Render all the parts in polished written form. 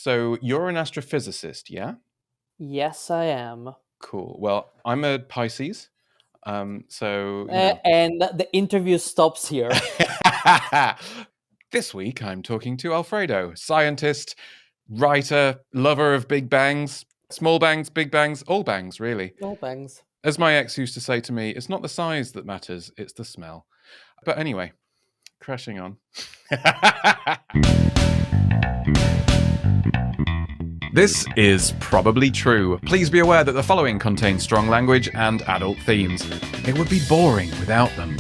So you're an astrophysicist, yeah? Yes, I am. Cool. Well, I'm a Pisces. So, And the interview stops here. This week I'm talking to Alfredo, scientist, writer, lover of big bangs, small bangs, big bangs, all bangs, really. No thanks. As my ex used to say to me, it's not the size that matters, it's the smell. But anyway, crashing on. This is probably true. Please be aware that the following contains strong language and adult themes. It would be boring without them.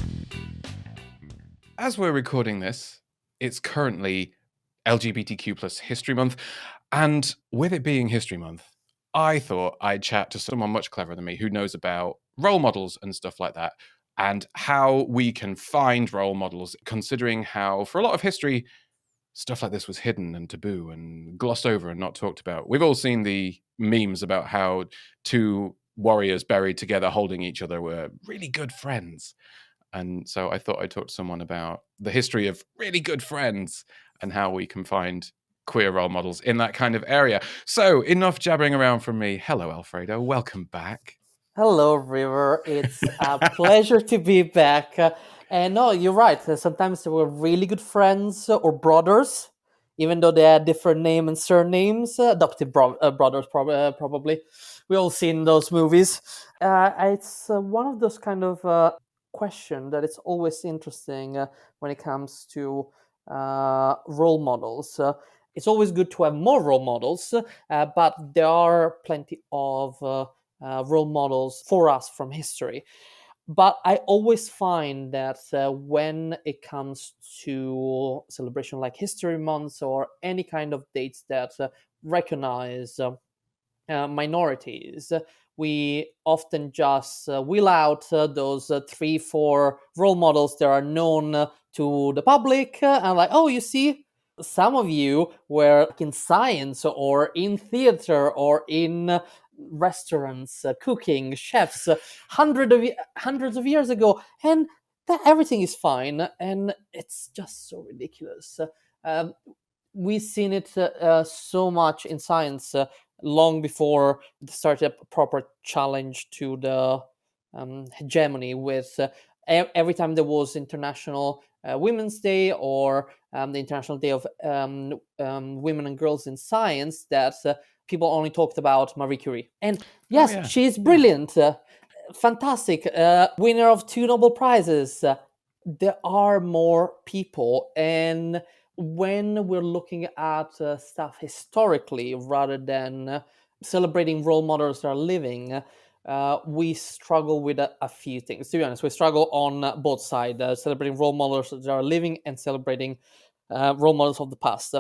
As we're recording this, it's currently LGBTQ plus History Month, and with it being History Month, I thought I'd chat to someone much cleverer than me who knows about role models and stuff like that, and how we can find role models, considering how, for a lot of history, stuff like this was hidden and taboo and glossed over and not talked about. We've all seen the memes about how two warriors buried together holding each other were really good friends. And so I thought I'd talk to someone about the history of really good friends and how we can find queer role models in that kind of area. So enough jabbering around from me. Hello, Alfredo. Welcome back. Hello, River. It's a pleasure to be back. And no, you're right. Sometimes they were really good friends or brothers, even though they had different name and surnames. Adopted brothers, probably. We all seen those movies. It's one of those kind of question that it's always interesting when it comes to role models. It's always good to have more role models, but there are plenty of role models for us from history. But I always find that when it comes to celebration like History Month or any kind of dates that recognize minorities, we often just wheel out those 3-4 role models that are known to the public, and like, oh, you see, some of you were in science or in theater or in restaurants, cooking, chefs, hundreds of years ago, and that everything is fine, and it's just so ridiculous. Um, we've seen it so much in science long before there started a proper challenge to the hegemony with every time there was International Women's Day or the International Day of Women and Girls in Science, that people only talked about Marie Curie. And yes, yeah. she's brilliant, fantastic, winner of 2 Nobel Prizes. There are more people, and when we're looking at stuff historically rather than celebrating role models that are living, we struggle with a few things. To be honest, we struggle on both sides, celebrating role models that are living and celebrating role models of the past.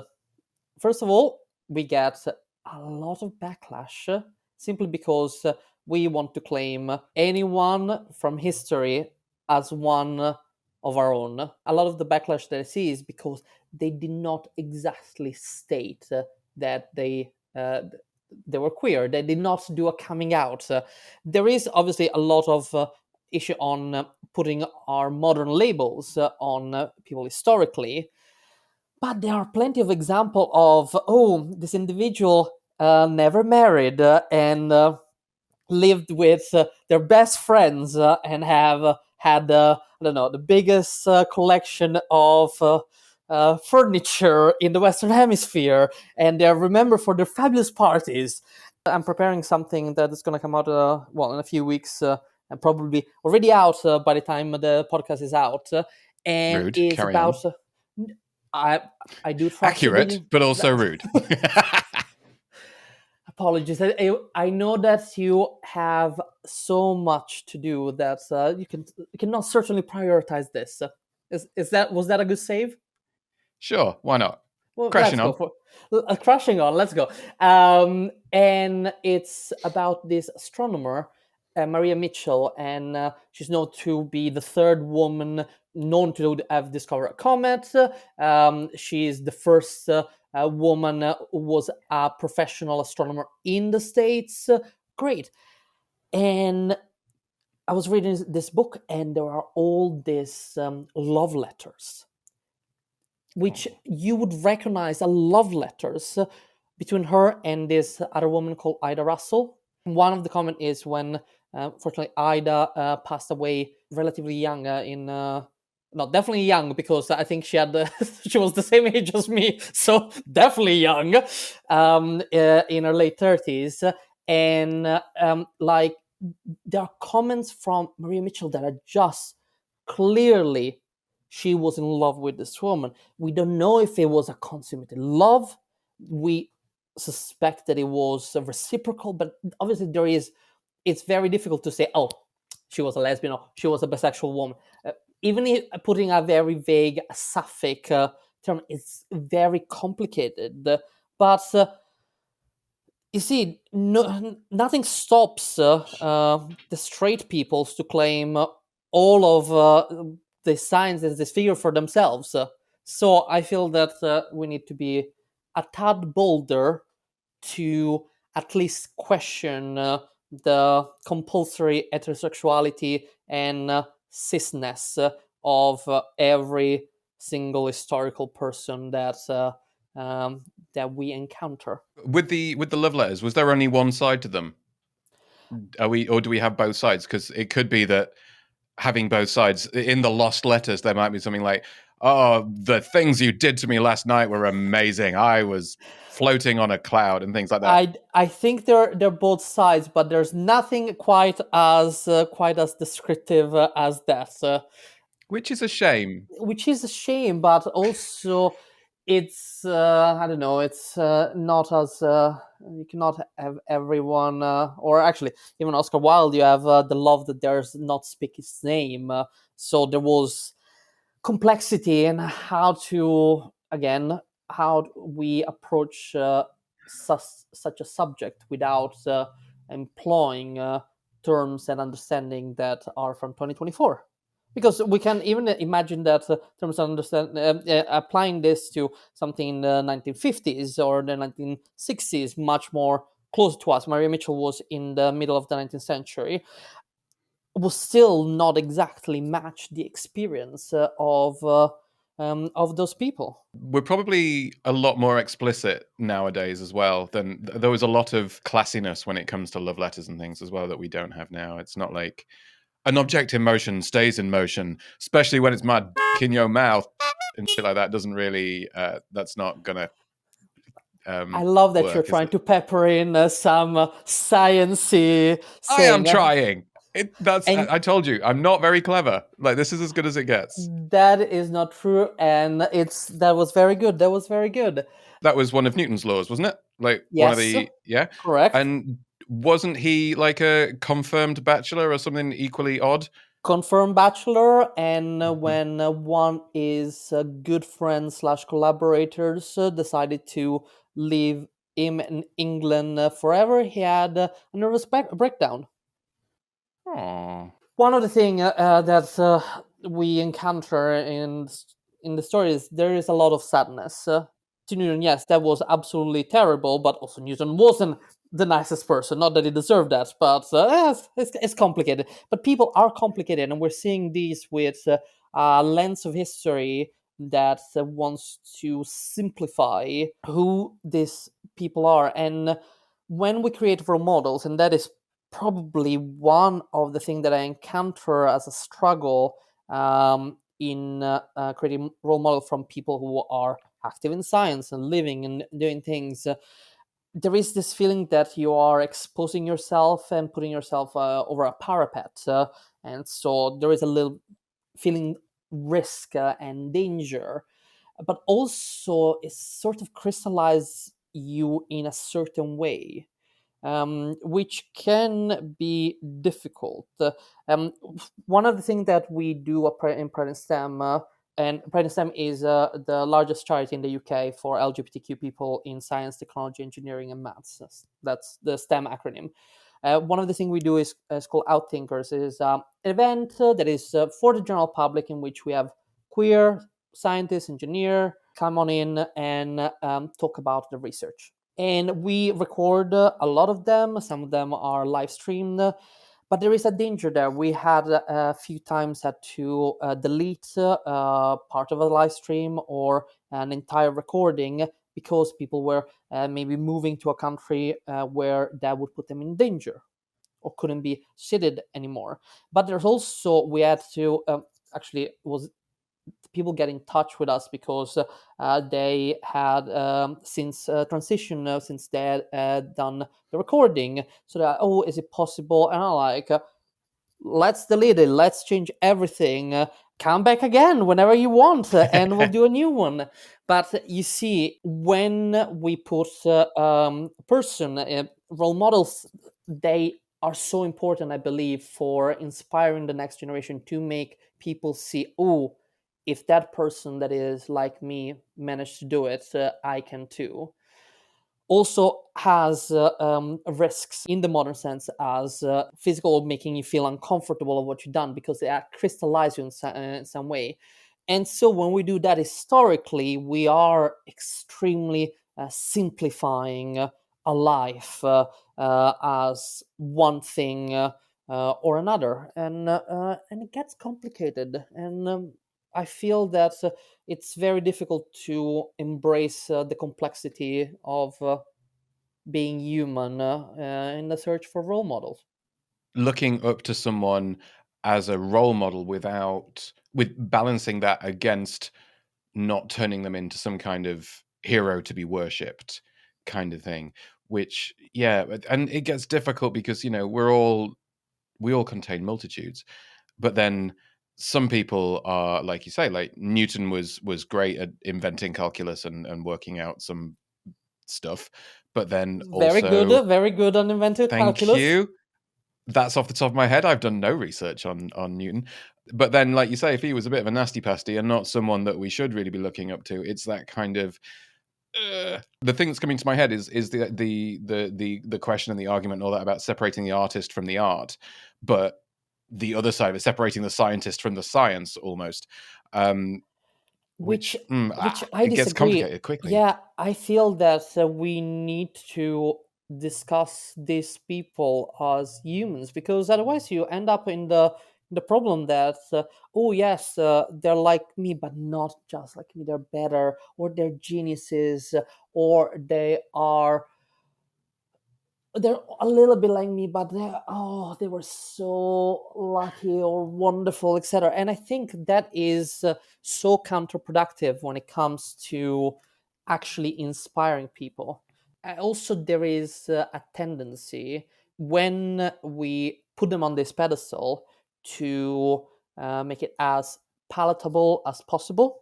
First of all, we get a lot of backlash simply because we want to claim anyone from history as one of our own. A lot of the backlash that I see is because they did not exactly state that they were queer. They did not do a coming out. There is obviously a lot of issue on putting our modern labels on people historically, but there are plenty of example of, oh, this individual never married and lived with their best friends and have had I don't know, the biggest collection of furniture in the Western Hemisphere, and they're remembered for their fabulous parties. I'm preparing something that is going to come out in a few weeks, and probably already out by the time the podcast is out, and Rude. is Carry about on. I do trust Accurate, but also rude. Apologies. I know that you have so much to do that you cannot certainly prioritize this. Was that a good save? Sure, why not? Well, Crashing let's go on. for crashing on. Let's go. And it's about this astronomer, Maria Mitchell, and she's known to be the third woman known to have discovered a comet. She's the first woman who was a professional astronomer in the States. Great. And I was reading this book, and there are all these love letters, which you would recognize as love letters between her and this other woman called Ida Russell. One of the comment is when, fortunately, Ida passed away relatively young not definitely young, because I think she had she was the same age as me, so definitely young, in her late 30s. And like, there are comments from Maria Mitchell that are just clearly, she was in love with this woman. We don't know if it was a consummated love. We suspect that it was reciprocal, but obviously it's very difficult to say, oh, she was a lesbian or she was a bisexual woman. Even if putting a very vague sapphic term, it's very complicated. But you see, nothing stops the straight peoples to claim all of the signs and this figure for themselves. So I feel that we need to be a tad bolder to at least question the compulsory heterosexuality and cisness of every single historical person that we encounter. With the love letters, was there only one side to them? Or do we have both sides? Because it could be that having both sides in the lost letters, there might be something like, "Oh, the things you did to me last night were amazing. I was floating on a cloud," and things like that. I think they're both sides, but there's nothing quite as descriptive as that. Which is a shame. Which is a shame, but also it's I don't know, it's not as you cannot have everyone, or actually even Oscar Wilde, you have the love that dares not speak his name. So there was complexity in how we approach such a subject without employing terms and understanding that are from 2024, because we can even imagine that terms of understand applying this to something in the 1950s or the 1960s, much more close to us. Maria Mitchell was in the middle of the 19th century, will still not exactly match the experience of those people. We're probably a lot more explicit nowadays as well. Than there was a lot of classiness when it comes to love letters and things as well that we don't have now. It's not like an object in motion stays in motion, especially when it's my dick in your mouth and shit like that. Doesn't really. That's not gonna. I love that work, you're trying to pepper in some sciencey I am saying. trying. And I told you, I'm not very clever. Like, this is as good as it gets. that is not true, and that was very good. That was very good. That was one of Newton's laws, wasn't it? Like one of Yes, the correct. And wasn't he like a confirmed bachelor or something equally odd? Confirmed bachelor, and when one is good friends / collaborators decided to leave him in England forever, he had a nervous breakdown. Oh, One of the things that we encounter in the stories, there is a lot of sadness. To Newton, yes, that was absolutely terrible, but also Newton wasn't the nicest person. Not that he deserved that, but it's complicated. But people are complicated, and we're seeing these with a lens of history that wants to simplify who these people are. And when we create role models, and that is probably one of the things that I encounter as a struggle in creating role model from people who are active in science and living and doing things. There is this feeling that you are exposing yourself and putting yourself over a parapet, and so there is a little feeling risk and danger, but also it sort of crystallizes you in a certain way, which can be difficult. One of the things that we do in Pride and STEM, and Pride and STEM is the largest charity in the UK for LGBTQ people in science, technology, engineering, and maths. That's the STEM acronym. One of the things we do is called Outthinkers. It is an event that is for the general public, in which we have queer scientists, engineer come on in and talk about the research. And we record a lot of them. Some of them are live streamed, but there is a danger there. We had a few times had to delete part of a live stream or an entire recording because people were maybe moving to a country where that would put them in danger or couldn't be seated anymore. But there's also, we had to actually, was people get in touch with us because they had since transition, since they had done the recording. So that, oh, is it possible? And I'm like, let's delete it, let's change everything, come back again whenever you want, and we'll do a new one. But you see, when we put person role models, they are so important, I believe, for inspiring the next generation, to make people see, oh, if that person that is like me managed to do it, I can too. Also has risks in the modern sense as physical, making you feel uncomfortable of what you've done because they crystallize you in some way. And so when we do that historically, we are extremely simplifying a life as one thing or another, and it gets complicated. And I feel that it's very difficult to embrace the complexity of being human in the search for role models. Looking up to someone as a role model with balancing that against not turning them into some kind of hero to be worshipped kind of thing, which, yeah, and it gets difficult because, you know, we all contain multitudes, but then some people are, like you say, like Newton was great at inventing calculus and working out some stuff, but then also, Very good on invented thank calculus. you, that's off the top of my head. I've done no research on Newton. But then, like you say, if he was a bit of a nasty pasty and not someone that we should really be looking up to, it's that kind of the thing that's coming to my head is the question and the argument and all that about separating the artist from the art, but the other side of it, separating the scientist from the science almost, which which which I it gets disagree. complicated quickly. Yeah, I feel that we need to discuss these people as humans, because otherwise you end up in the problem that oh yes, they're like me, but not just like me. They're better, or they're geniuses, or they're a little bit like me, but they were so lucky or wonderful, etc. And I think that is so counterproductive when it comes to actually inspiring people. Also, there is a tendency when we put them on this pedestal to make it as palatable as possible.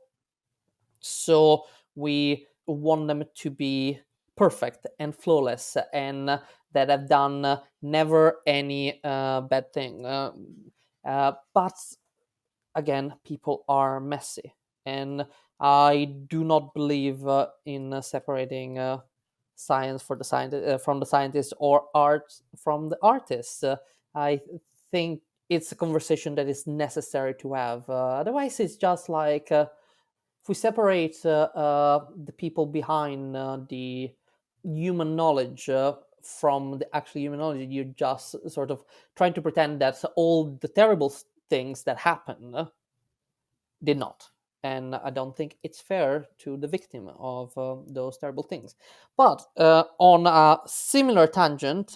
So we want them to be perfect and flawless, and that have done never any bad thing. But again, people are messy, and I do not believe in separating science for the from the scientist, or art from the artist. I think it's a conversation that is necessary to have. Otherwise, it's just like if we separate the people behind the human knowledge from the actual human knowledge, you're just sort of trying to pretend that all the terrible things that happen did not. And I don't think it's fair to the victim of those terrible things. But on a similar tangent,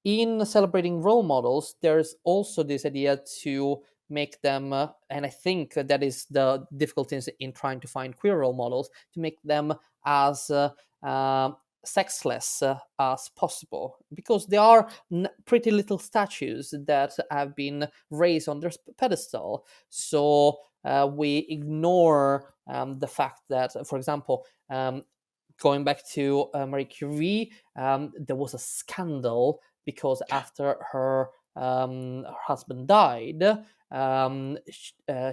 in celebrating role models, there's also this idea to make them, and I think that is the difficulties in trying to find queer role models, to make them as sexless as possible, because there are pretty little statues that have been raised on their pedestal. So we ignore the fact that, for example, going back to Marie Curie, there was a scandal because after her husband died,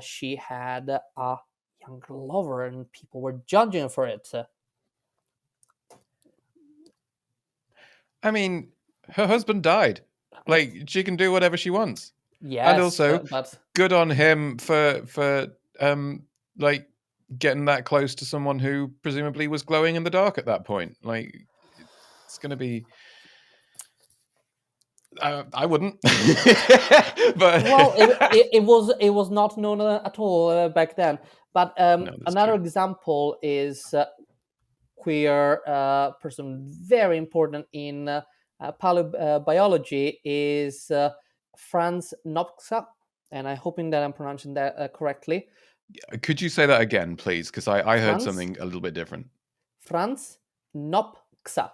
she had a younger lover, and people were judging her for it. I mean, her husband died. Like, she can do whatever she wants. And Yes, also, but good on him for like getting that close to someone who presumably was glowing in the dark at that point. Like, it's going to be. I wouldn't, but well, it was not known at all back then. But no, that's another true. example is queer person, very important in paleobiology, is Franz Nopcsa, and I'm hoping that I'm pronouncing that correctly. Could you say that again, please? Because I heard Franz something a little bit different. Franz Nopcsa.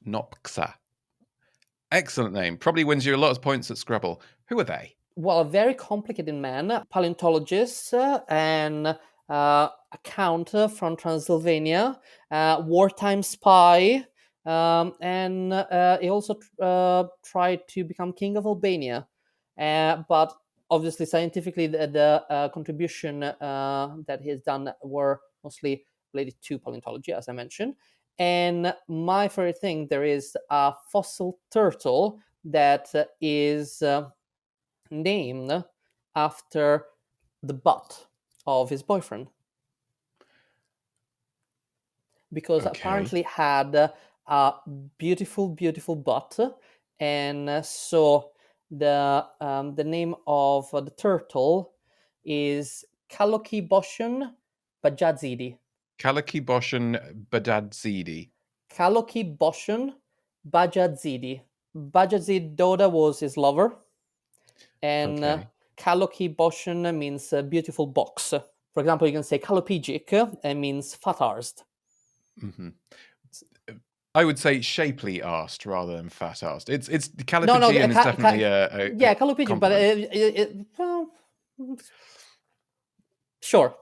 Nopcsa. Excellent name. Probably wins you a lot of points at Scrabble. Who are they? Well, a very complicated man, paleontologist and count from Transylvania, wartime spy, and he also tried to become king of Albania. But obviously, scientifically, the contribution that he has done were mostly related to paleontology, as I mentioned. And my favorite thing, there is a fossil turtle that is named after the butt of his boyfriend, because apparently had a beautiful butt, and so the name of the turtle is Kalokiboshen Bajadzidi. Kalakiboshen Badadzidi. Kalokiboshen Bajadzidi. Bajadzid Doda was his lover, and Kalokiboshen means beautiful box. For example, you can say Kalopijik and means fat-arsed. Mm-hmm. I would say shapely arsed rather than fat arsed. It's Calopigian No, is definitely yeah, Kalopijik, but well, sure.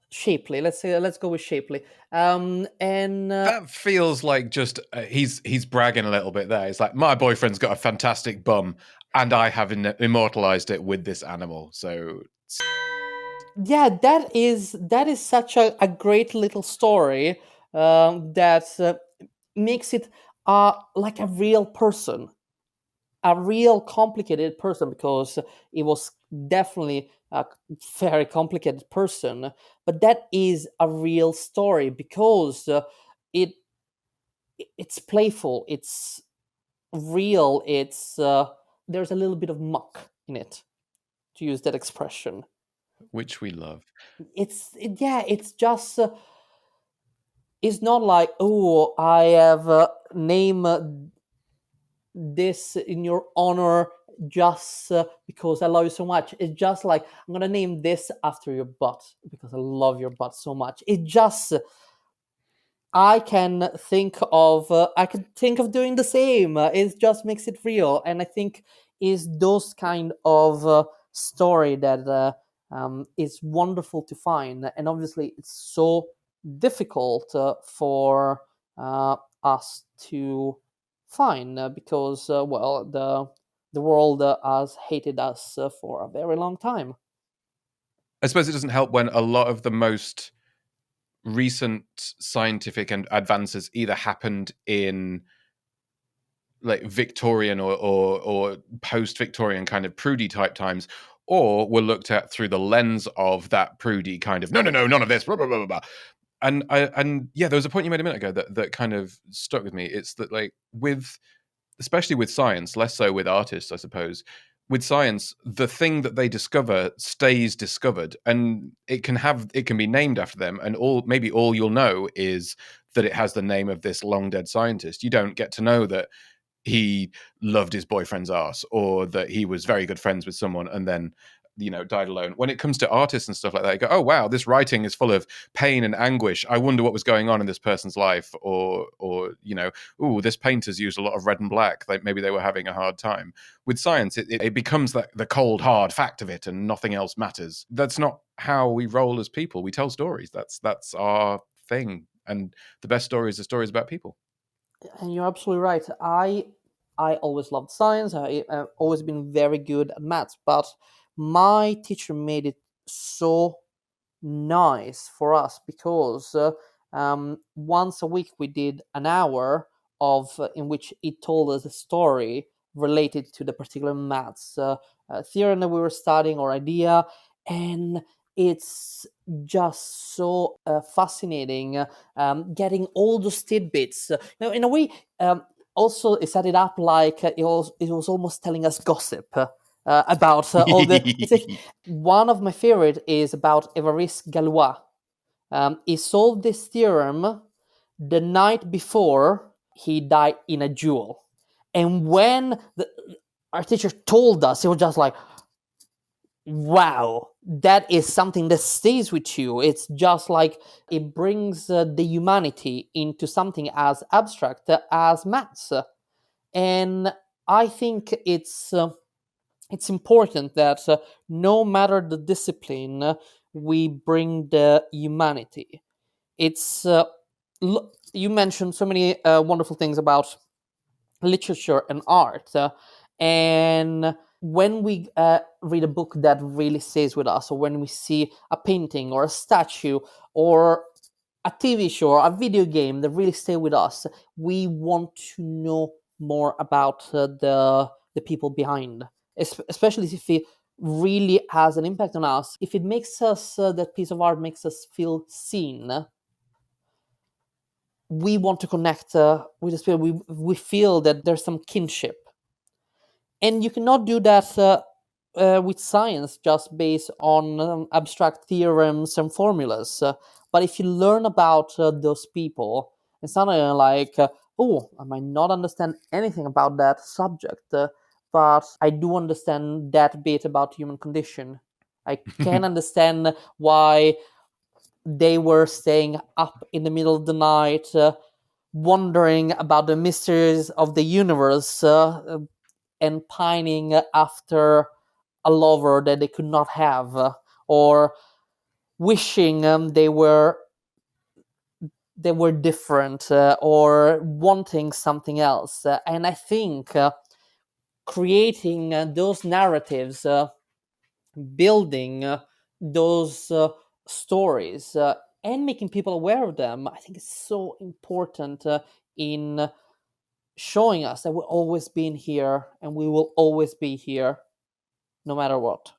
Shapely. Let's go with shapely. And that feels like just he's bragging a little bit there. It's like, my boyfriend's got a fantastic bum, and I have immortalized it with this animal. So yeah, that is such a great little story that makes it like a real person, a real complicated person, because it was definitely a very complicated person, but that is a real story because it's playful, it's real, it's there's a little bit of muck in it, to use that expression, which we love. It's just it's not like, oh, I have named this in your honor just because I love you so much. It's just like, I'm gonna name this after your butt because I love your butt so much. It just I can think of doing the same. It just makes it real, and I think is those kind of story that is wonderful to find, and obviously it's so difficult for us to find because well, the world has hated us for a very long time. I suppose it doesn't help when a lot of the most recent scientific and advances either happened in like Victorian or post-Victorian kind of prudy type times, or were looked at through the lens of that prudy kind of no, none of this, blah, blah, blah, blah. And yeah, there was a point you made a minute ago that kind of stuck with me. It's that, like, especially with science, less so with artists, I suppose. With science, the thing that they discover stays discovered, and it can be named after them, and maybe all you'll know is that it has the name of this long dead scientist. You don't get to know that he loved his boyfriend's ass, or that he was very good friends with someone and then, died alone. When it comes to artists and stuff like that, you go, oh wow, this writing is full of pain and anguish. I wonder what was going on in this person's life. Or ooh, this painter's used a lot of red and black. Maybe they were having a hard time. With science, it becomes the cold hard fact of it, and nothing else matters. That's not how we roll as people. We tell stories. That's our thing. And the best stories are stories about people. And you're absolutely right. I always loved science. I've always been very good at maths, but my teacher made it so nice for us because once a week we did an hour of in which it told us a story related to the particular maths theorem that we were studying or idea, and it's just so fascinating getting all those tidbits. In a way, also it set it up like it was almost telling us gossip about all the. One of my favorite is about Évariste Galois, He solved this theorem the night before he died in a duel. And when our teacher told us, it was just like, wow, that is something that stays with you. It's just like it brings the humanity into something as abstract as maths. And I think it's important that no matter the discipline, we bring the humanity. It's you mentioned so many wonderful things about literature and art, and when we read a book that really stays with us, or when we see a painting or a statue or a TV show or a video game that really stay with us, we want to know more about the people behind, especially if it really has an impact on us. If it makes us that piece of art makes us feel seen, we want to connect with the spirit. We feel that there's some kinship, and you cannot do that with science just based on abstract theorems and formulas. But if you learn about those people, it's not like, oh, I might not understand anything about that subject, but I do understand that bit about human condition. I can understand why they were staying up in the middle of the night, wondering about the mysteries of the universe, and pining after a lover that they could not have, or wishing they were different, or wanting something else. And I think creating those narratives, building those stories, and making people aware of them, I think is so important in showing us that we've always been here and we will always be here no matter what.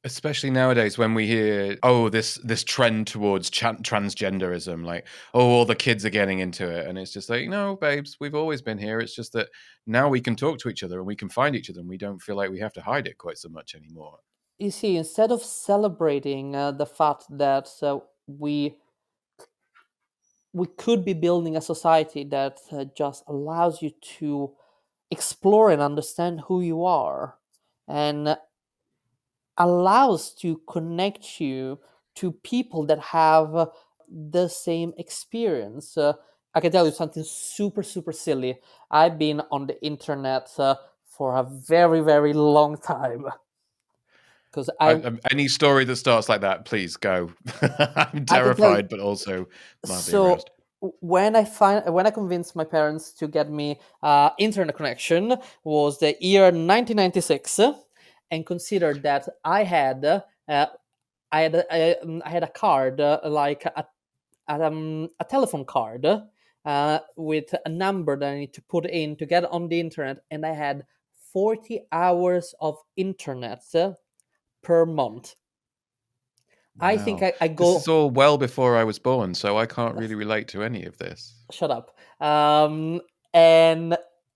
Especially nowadays when we hear, oh, this trend towards transgenderism, like, oh, all the kids are getting into it. And it's just like, no, babes, we've always been here. It's just that now we can talk to each other and we can find each other and we don't feel like we have to hide it quite so much anymore. You see, instead of celebrating the fact that we could be building a society that just allows you to explore and understand who you are, and allows to connect you to people that have the same experience. I can tell you something super, super silly. I've been on the internet for a very, very long time. Because Any story that starts like that, please go. I'm I can tell you, terrified, but also mildly so aroused. when I convinced my parents to get me internet connection was the year 1996, and considered that I had a card, like a telephone card, with a number that I need to put in to get on the internet, and I had 40 hours of internet per month. I think Wow. I This is go. all well before I was born, so I can't really relate to any of this. Shut up. And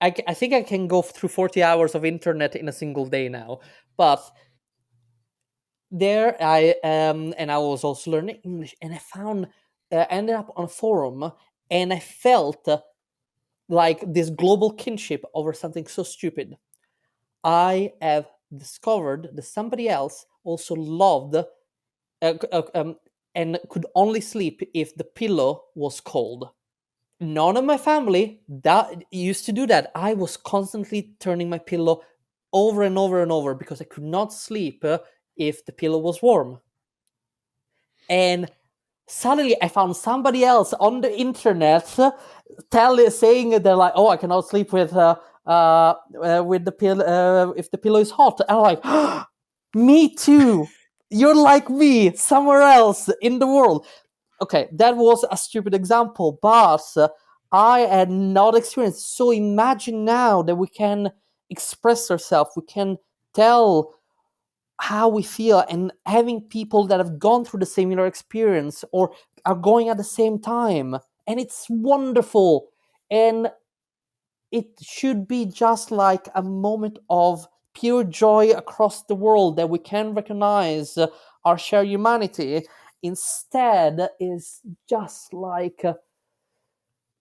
I think I can go through 40 hours of internet in a single day now. But there and I was also learning English, and I found ended up on a forum, and I felt like this global kinship over something so stupid. I have discovered that somebody else also loved and could only sleep if the pillow was cold. None of my family that used to do that. I was constantly turning my pillow over and over and over because I could not sleep if the pillow was warm. And suddenly I found somebody else on the internet saying they're like, oh, I cannot sleep with the pillow if the pillow is hot. And I'm like, me too. You're like me somewhere else in the world. Okay, that was a stupid example, but I had not experienced. So imagine now that we can express ourselves, we can tell how we feel, and having people that have gone through the similar experience or are going at the same time. And it's wonderful. And it should be just like a moment of pure joy across the world that we can recognize our shared humanity. instead is just like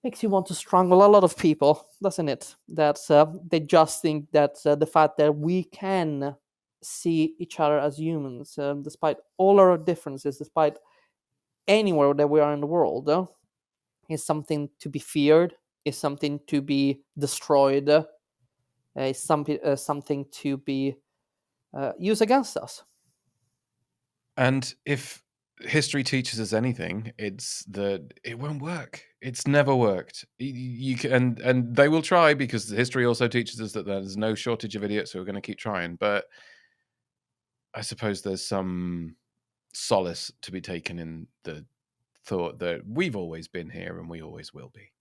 makes you want to strangle a lot of people, doesn't it? That they just think that the fact that we can see each other as humans, despite all our differences, despite anywhere that we are in the world, is something to be feared, is something to be destroyed, is something to be used against us. And if history teaches us anything, it's that it won't work. It's never worked. You can, and they will try, because history also teaches us that there's no shortage of idiots who are going to keep trying. But I suppose there's some solace to be taken in the thought that we've always been here and we always will be.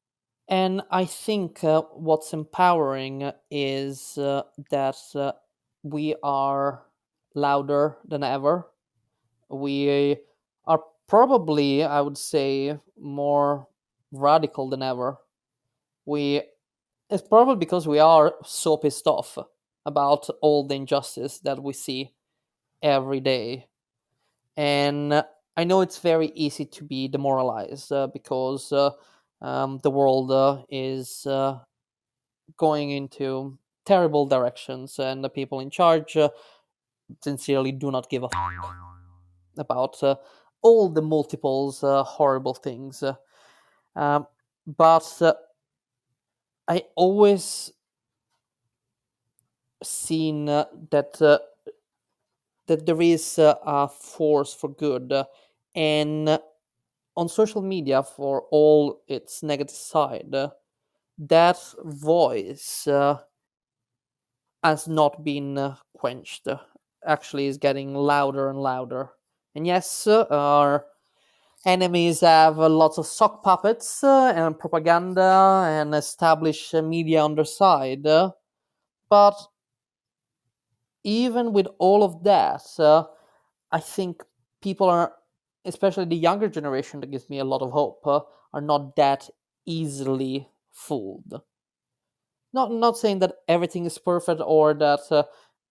And I think what's empowering is that we are louder than ever. We are probably, I would say, more radical than ever. We It's probably because we are so pissed off about all the injustice that we see every day. And I know it's very easy to be demoralized because the world is going into terrible directions, and the people in charge sincerely do not give a about all the multiples horrible things. But I always seen that there is a force for good, and on social media, for all its negative side, that voice has not been quenched. Actually, is getting louder and louder. And yes, our enemies have lots of sock puppets and propaganda and established media on their side. But even with all of that, I think people are, especially the younger generation that gives me a lot of hope, are not that easily fooled. Not saying that everything is perfect, or that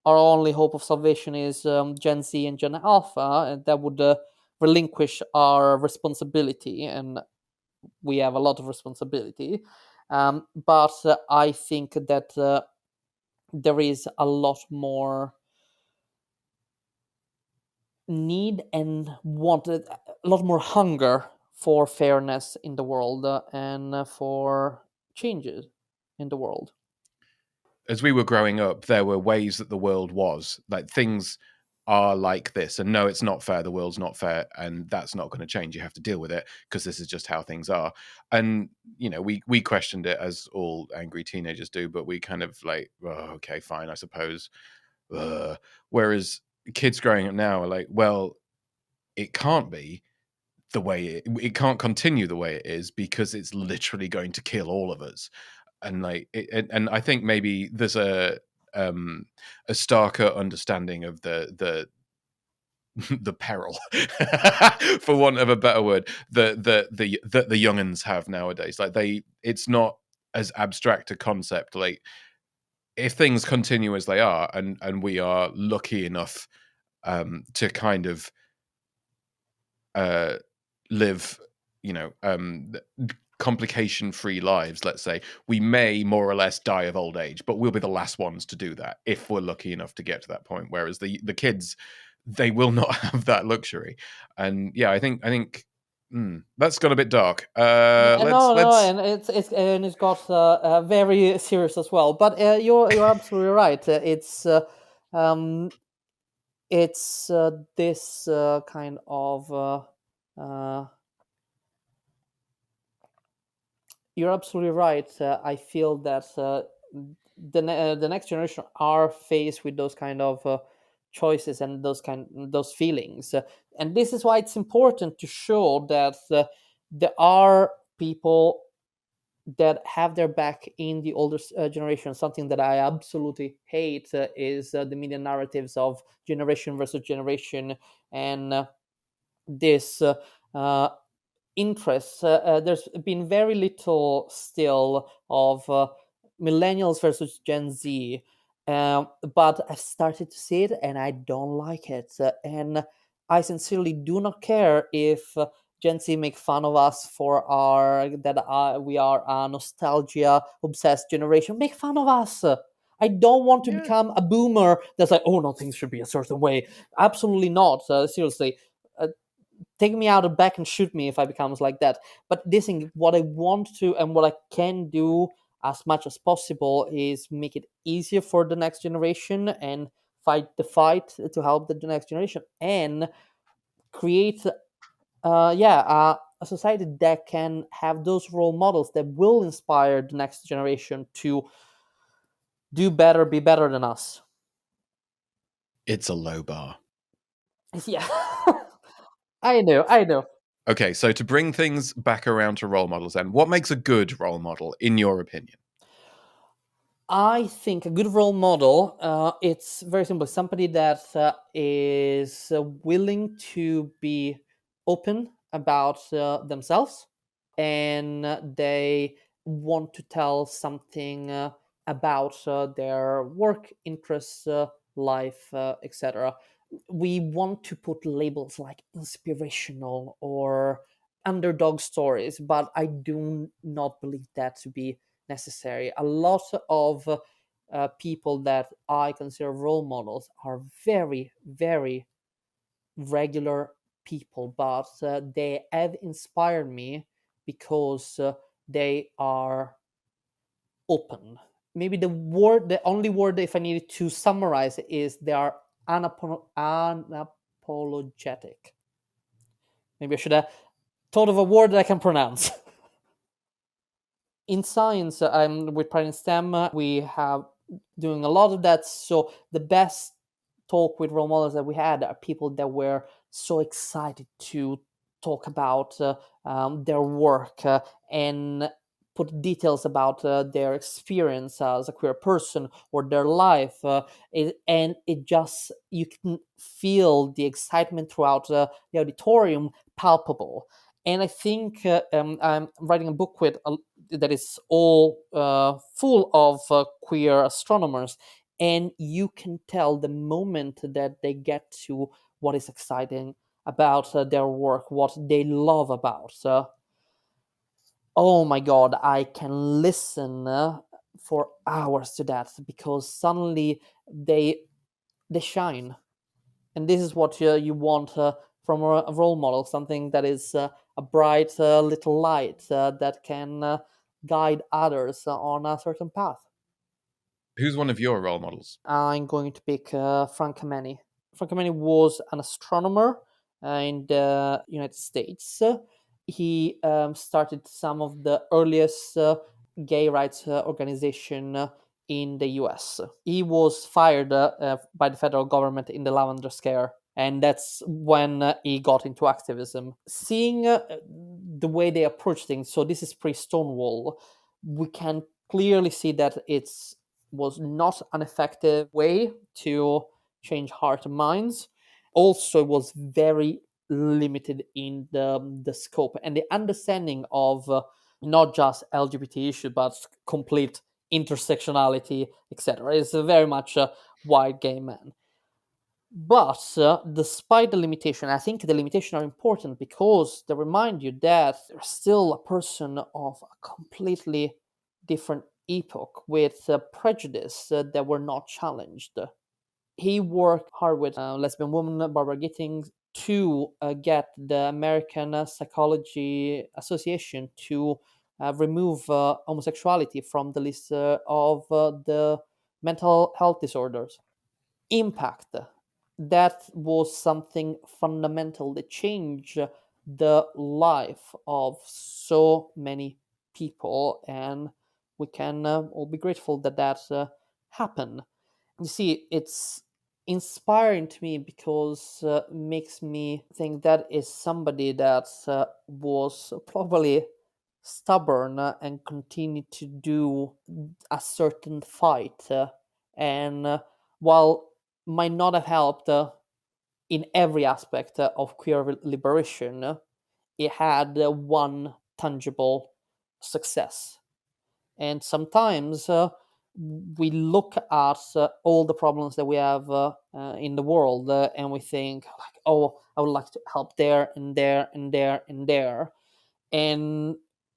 our only hope of salvation is Gen Z and Gen Alpha, and that would relinquish our responsibility, and we have a lot of responsibility. But I think that there is a lot more need and wanted, a lot more hunger for fairness in the world and for changes in the world. As we were growing up, there were ways that the world was. Like, things are like this, and no, it's not fair. The world's not fair, and that's not going to change. You have to deal with it, because this is just how things are. And we questioned it, as all angry teenagers do, but we kind of like, oh, okay, fine, I suppose. Whereas kids growing up now are like, well, it can't be the way it can't continue the way it is, because it's literally going to kill all of us. And like and I think maybe there's a starker understanding of the the peril, for want of a better word, that the young'uns have nowadays. Like, it's not as abstract a concept. Like, if things continue as they are, and we are lucky enough to kind of live, complication-free lives, let's say, we may more or less die of old age, but we'll be the last ones to do that, if we're lucky enough to get to that point. Whereas the kids, they will not have that luxury. And yeah, I think that's got a bit dark. No, Let's and it's got very serious as well. But you're absolutely right. Um, it's this kind of uh, you're absolutely right. I feel that the next generation are faced with those kind of choices and those feelings, and this is why it's important to show that there are people that have their back in the older generation. Something that I absolutely hate is the media narratives of generation versus generation, and this interest. There's been very little still of millennials versus Gen Z, but I've started to see it, and I don't like it. And I sincerely do not care if Gen Z make fun of us for we are a nostalgia obsessed generation. Make fun of us. I don't want to Yeah. become a boomer that's like, oh no, things should be a certain way. Absolutely not. Seriously, uh, take me out of back and shoot me if I becomes like that. But this thing, what I want to and what I can do as much as possible is make it easier for the next generation and fight the fight to help the next generation and create a society that can have those role models that will inspire the next generation to do better, be better than us. It's a low bar. Yeah. I know. Okay, so to bring things back around to role models, then, what makes a good role model, in your opinion? I think a good role model, it's very simple. Somebody that is willing to be open about themselves, and they want to tell something about their work, interests, life, etc. We want to put labels like inspirational or underdog stories, but I do not believe that to be necessary. A lot of people that I consider role models are very, very regular people, but they have inspired me because they are open. Maybe the only word, if I needed to summarize it, is they are unapologetic. Maybe I should have thought of a word that I can pronounce. In science, I'm with Pride in STEM. We have doing a lot of that. So the best talk with role models that we had are people that were so excited to talk about their work and put details about their experience as a queer person or their life. And it just, you can feel the excitement throughout the auditorium palpable. And I think I'm writing a book that is all full of queer astronomers, and you can tell the moment that they get to what is exciting about their work, what they love about. Oh my god, I can listen for hours to that because suddenly they they shine, and this is what you want from a role model, something that is a bright little light that can guide others on a certain path. Who's one of your role models? I'm going to pick Frank Kameni. Frank Kameni was an astronomer in the United States. He started some of the earliest gay rights organization in the US. He was fired by the federal government in the Lavender Scare, and that's when he got into activism. Seeing the way they approach things, so this is pre-Stonewall, we can clearly see that it's was not an effective way to change heart and minds. Also, it was very limited in the scope and the understanding of not just LGBT issue, but complete intersectionality, etc. It's very much a white gay man. But despite the limitation, I think the limitations are important because they remind you that there's still a person of a completely different epoch with prejudice that were not challenged. He worked hard with lesbian woman Barbara Gittings to get the American Psychology Association to remove homosexuality from the list of the mental health disorders. Impact, that was something fundamental that changed the life of so many people, and we can all be grateful that happened. You see, it's inspiring to me because it makes me think that is somebody that was probably stubborn and continued to do a certain fight and while might not have helped in every aspect of queer liberation, it had one tangible success. And sometimes we look at all the problems that we have in the world, and we think like, oh, I would like to help there and there and there and there, and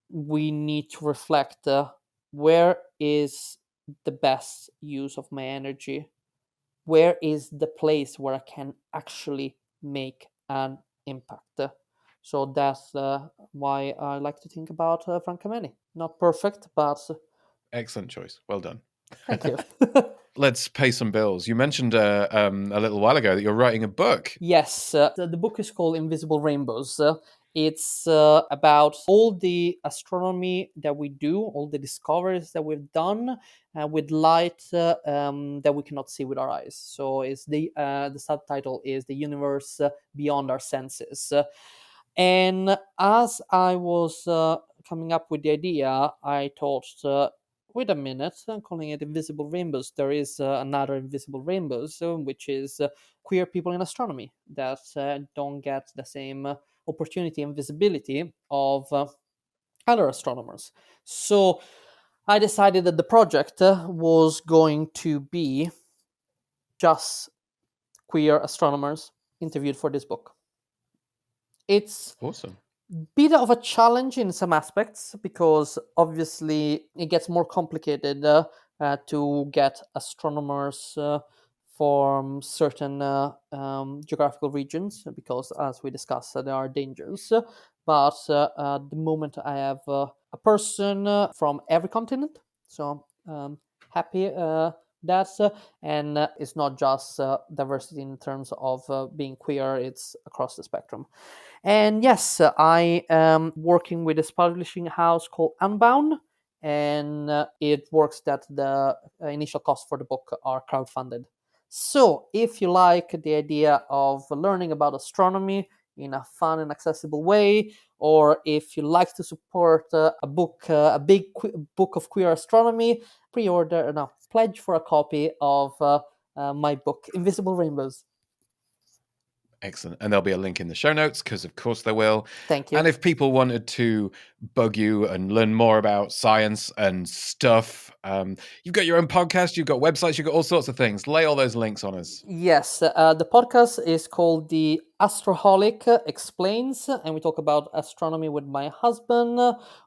we need to reflect, where is the best use of my energy, where is the place where I can actually make an impact. So that's why I like to think about Francameni. Not perfect, but Excellent choice. Well done. thank you. Let's pay some bills. You mentioned a little while ago that you're writing a book. Yes, the book is called Invisible Rainbows. It's about all the astronomy that we do, all the discoveries that we've done with light that we cannot see with our eyes. So it's the subtitle is The Universe Beyond Our Senses. And as I was coming up with the idea, I thought, wait a minute, I'm calling it Invisible Rainbows. There is another Invisible Rainbows, which is queer people in astronomy that don't get the same opportunity and visibility of other astronomers. So I decided that the project was going to be just queer astronomers interviewed for this book. It's Awesome. bit of a challenge in some aspects because obviously it gets more complicated to get astronomers from certain geographical regions because, as we discussed, there are dangers. But at the moment, I have a person from every continent, so happy that, and it's not just diversity in terms of being queer; it's across the spectrum. And yes, I am working with this publishing house called Unbound, and it works that the initial costs for the book are crowdfunded. So if you like the idea of learning about astronomy in a fun and accessible way, or if you like to support a big book of queer astronomy, pledge for a copy of my book, Invisible Rainbows. Excellent. And there'll be a link in the show notes because, of course, there will. Thank you. And if people wanted to bug you and learn more about science and stuff, you've got your own podcast, you've got websites, you've got all sorts of things. Lay all those links on us. Yes, the podcast is called The Astroholic Explains, and we talk about astronomy with my husband,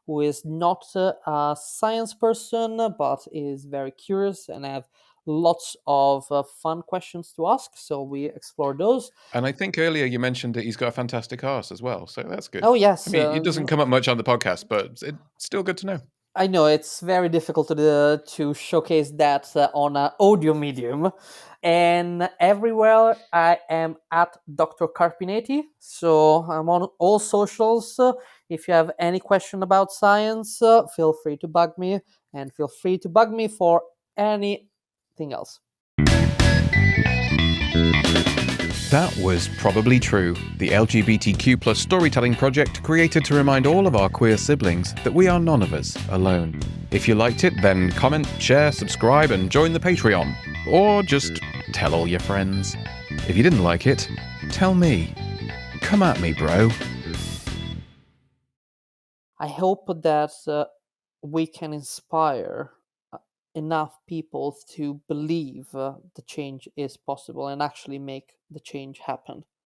who is not a science person, but is very curious and have lots of fun questions to ask. So we explore those. And I think earlier you mentioned that he's got a fantastic arse as well. So that's good. Oh, yes. I mean, it doesn't come up much on the podcast, but it's still good to know. I know it's very difficult to showcase that on an audio medium. And everywhere I am at Dr. Carpineti. So I'm on all socials. If you have any question about science, feel free to bug me. And feel free to bug me for anything else. That was Probably True, the LGBTQ plus storytelling project created to remind all of our queer siblings that we are none of us alone. If you liked it, then comment, share, subscribe, and join the Patreon. Or just tell all your friends. If you didn't like it, tell me. Come at me, bro. I hope that we can inspire enough people to believe the change is possible and actually make the change happen.